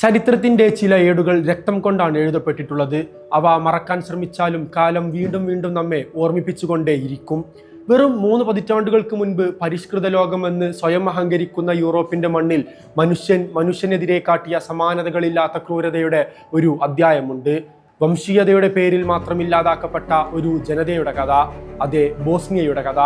ചരിത്രത്തിന്റെ ചില ഏടുകൾ രക്തം കൊണ്ടാണ് എഴുതപ്പെട്ടിട്ടുള്ളത്. അവ മറക്കാൻ ശ്രമിച്ചാലും കാലം വീണ്ടും വീണ്ടും നമ്മെ ഓർമ്മിപ്പിച്ചുകൊണ്ടേയിരിക്കും. വെറും 3 പതിറ്റാണ്ടുകൾക്ക് മുൻപ് പരിഷ്കൃത ലോകമെന്ന് സ്വയം അഹങ്കരിക്കുന്ന യൂറോപ്പിന്റെ മണ്ണിൽ മനുഷ്യനെതിരെ കാട്ടിയ സമാനതകളില്ലാത്ത ക്രൂരതയുടെ ഒരു അധ്യായമുണ്ട്. വംശീയതയുടെ പേരിൽ മാത്രമില്ലാതാക്കപ്പെട്ട ഒരു ജനതയുടെ കഥ, അതെ, ബോസ്നിയയുടെ കഥ.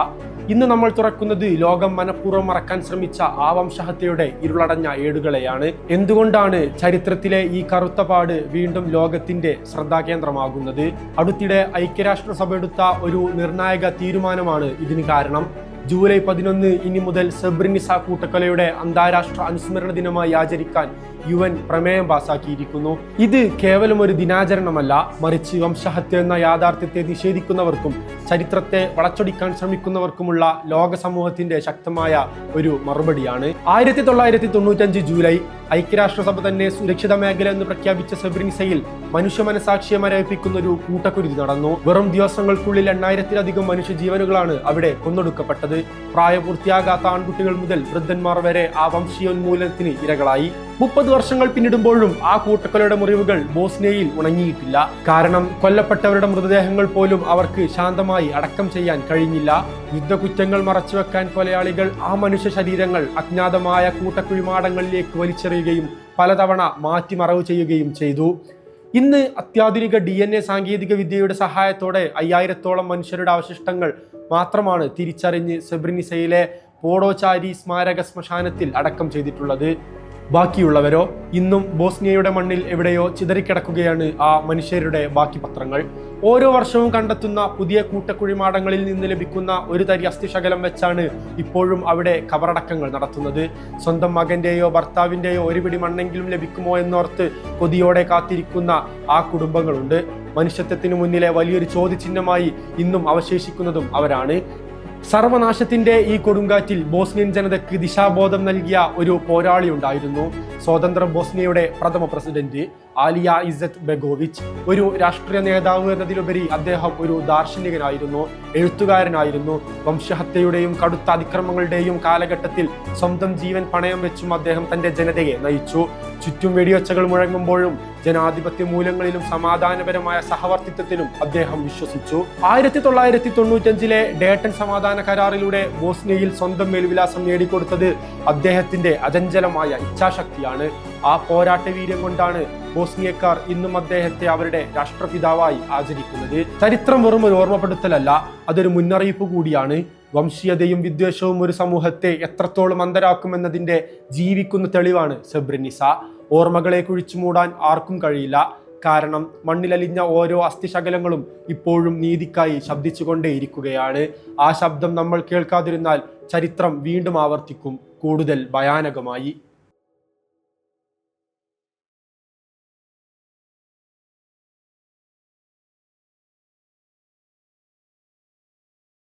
ഇന്ന് നമ്മൾ തുറക്കുന്നത് ലോകം മനഃപൂർവ്വം മറക്കാൻ ശ്രമിച്ച ആ വംശഹത്യയുടെ ഇരുളടഞ്ഞ ഏടുകളെയാണ്. എന്തുകൊണ്ടാണ് ചരിത്രത്തിലെ ഈ കറുത്ത പാട് വീണ്ടും ലോകത്തിന്റെ ശ്രദ്ധാകേന്ദ്രമാകുന്നത്? അടുത്തിടെ ഐക്യരാഷ്ട്രസഭ എടുത്ത ഒരു നിർണായക തീരുമാനമാണ് ഇതിന് കാരണം. ജൂലൈ 11 ഇനി മുതൽ സെബ്രിനിസ കൂട്ടക്കൊലയുടെ അന്താരാഷ്ട്ര അനുസ്മരണ ദിനമായി ആചരിക്കാൻ UN പ്രമേയം പാസാക്കിയിരിക്കുന്നു. ഇത് കേവലം ഒരു ദിനാചരണമല്ല, മറിച്ച് വംശഹത്യ എന്ന യാഥാർത്ഥ്യത്തെ നിഷേധിക്കുന്നവർക്കും ചരിത്രത്തെ വളച്ചൊടിക്കാൻ ശ്രമിക്കുന്നവർക്കുമുള്ള ലോക സമൂഹത്തിന്റെ ശക്തമായ ഒരു മറുപടിയാണ്. 1995 ജൂലൈ ഐക്യരാഷ്ട്രസഭ തന്നെ സുരക്ഷിത മേഖല എന്ന് പ്രഖ്യാപിച്ച സെബ്രിനിസയിൽ മനുഷ്യ മനസാക്ഷിയെ മരവിപ്പിക്കുന്ന ഒരു കൂട്ടക്കുരുതി നടന്നു. വെറും ദിവസങ്ങൾക്കുള്ളിൽ 8000-ലധികം മനുഷ്യജീവനുകളാണ് അവിടെ കൊന്നൊടുക്കപ്പെട്ടത്. പ്രായപൂർത്തിയാകാത്ത ആൺകുട്ടികൾ മുതൽ വൃദ്ധന്മാർ വരെ ആ വംശീയോന്മൂലനത്തിന് ഇരകളായി. 30 വർഷങ്ങൾ പിന്നിടുമ്പോഴും ആ കൂട്ടക്കൊലയുടെ മുറിവുകൾ ബോസ്നിയയിൽ ഉണങ്ങിയിട്ടില്ല. കാരണം കൊല്ലപ്പെട്ടവരുടെ മൃതദേഹങ്ങൾ പോലും അവർക്ക് ശാന്തമായി അടക്കം ചെയ്യാൻ കഴിഞ്ഞില്ല. യുദ്ധകുറ്റങ്ങൾ മറച്ചുവെക്കാൻ കൊലയാളികൾ ആ മനുഷ്യ ശരീരങ്ങൾ അജ്ഞാതമായ കൂട്ടക്കുഴിമാടങ്ങളിലേക്ക് വലിച്ചെറിയുകയും പലതവണ മാറ്റിമറവ് ചെയ്യുകയും ചെയ്തു. ഇന്ന് അത്യാധുനിക DNA സാങ്കേതിക വിദ്യയുടെ സഹായത്തോടെ 5000-ഓളം മനുഷ്യരുടെ അവശിഷ്ടങ്ങൾ മാത്രമാണ് തിരിച്ചറിഞ്ഞ് സെബ്രിനിസയിലെ പോഡോചാരി സ്മാരക ശ്മശാനത്തിൽ അടക്കം ചെയ്തിട്ടുള്ളത്. ബാക്കിയുള്ളവരോ ഇന്നും ബോസ്നിയയുടെ മണ്ണിൽ എവിടെയോ ചിതറിക്കിടക്കുകയാണ് ആ മനുഷ്യരുടെ ബാക്കി പത്രങ്ങൾ. ഓരോ വർഷവും കണ്ടെത്തുന്ന പുതിയ കൂട്ടക്കുഴിമാടങ്ങളിൽ നിന്ന് ലഭിക്കുന്ന ഒരു തരി അസ്ഥിശകലം വെച്ചാണ് ഇപ്പോഴും അവിടെ കബറടക്കങ്ങൾ നടത്തുന്നത്. സ്വന്തം മകന്റെയോ ഭർത്താവിന്റെയോ ഒരു പിടി മണ്ണെങ്കിലും ലഭിക്കുമോ എന്നോർത്ത് കൊതിയോടെ കാത്തിരിക്കുന്ന ആ കുടുംബങ്ങളുണ്ട്. മനുഷ്യത്വത്തിന് മുന്നിലെ വലിയൊരു ചോദ്യചിഹ്നമായി ഇന്നും അവശേഷിക്കുന്നതും അവരാണ്. സർവനാശത്തിന്റെ ഈ കൊടുങ്കാറ്റിൽ ബോസ്നിയൻ ജനതയ്ക്ക് ദിശാബോധം നൽകിയ ഒരു പോരാളി ഉണ്ടായിരുന്നു. സ്വതന്ത്ര ബോസ്നിയയുടെ പ്രഥമ പ്രസിഡന്റ് ആലിയ ഇസറ്റ് ബെഗോവിച്ച്. ഒരു രാഷ്ട്രീയ നേതാവ് എന്നതിലുപരി അദ്ദേഹം ഒരു ദാർശനികനായിരുന്നു, എഴുത്തുകാരനായിരുന്നു. വംശഹത്യയുടെയും കടുത്ത അതിക്രമങ്ങളുടെയും കാലഘട്ടത്തിൽ സ്വന്തം ജീവൻ പണയം വെച്ചും അദ്ദേഹം തന്റെ ജനതയെ നയിച്ചു. ചുറ്റും വെടിയൊച്ചകൾ മുഴങ്ങുമ്പോഴും ജനാധിപത്യ മൂല്യങ്ങളിലും സമാധാനപരമായ സഹവർത്തിത്വത്തിലും അദ്ദേഹം വിശ്വസിച്ചു. 1995 ഡേട്ടൺ സമാധാന കരാറിലൂടെ ബോസ്നിയയിൽ സ്വന്തം മേൽവിലാസം നേടിക്കൊടുത്തത് അദ്ദേഹത്തിന്റെ അചഞ്ചലമായ ഇച്ഛാശക്തിയാണ്. ആ പോരാട്ട വീര്യം കൊണ്ടാണ് ബോസ്നിയക്കാർ ഇന്നും അദ്ദേഹത്തെ അവരുടെ രാഷ്ട്രപിതാവായി ആചരിക്കുന്നത്. ചരിത്രം വെറും ഒരു ഓർമ്മപ്പെടുത്തലല്ല, അതൊരു മുന്നറിയിപ്പ് കൂടിയാണ്. വംശീയതയും വിദ്വേഷവും ഒരു സമൂഹത്തെ എത്രത്തോളം അന്തരാക്കുമെന്നതിന്റെ ജീവിക്കുന്ന തെളിവാണ് സെബ്രിനിസ. ഓർമ്മകളെ കുഴിച്ചു മൂടാൻ ആർക്കും കഴിയില്ല. കാരണം മണ്ണിലലിഞ്ഞ ഓരോ അസ്ഥിശകലങ്ങളും ഇപ്പോഴും നീതിക്കായി ശബ്ദിച്ചുകൊണ്ടേയിരിക്കുകയാണ്. ആ ശബ്ദം നമ്മൾ കേൾക്കാതിരുന്നാൽ ചരിത്രം വീണ്ടും ആവർത്തിക്കും, കൂടുതൽ ഭയാനകമായി.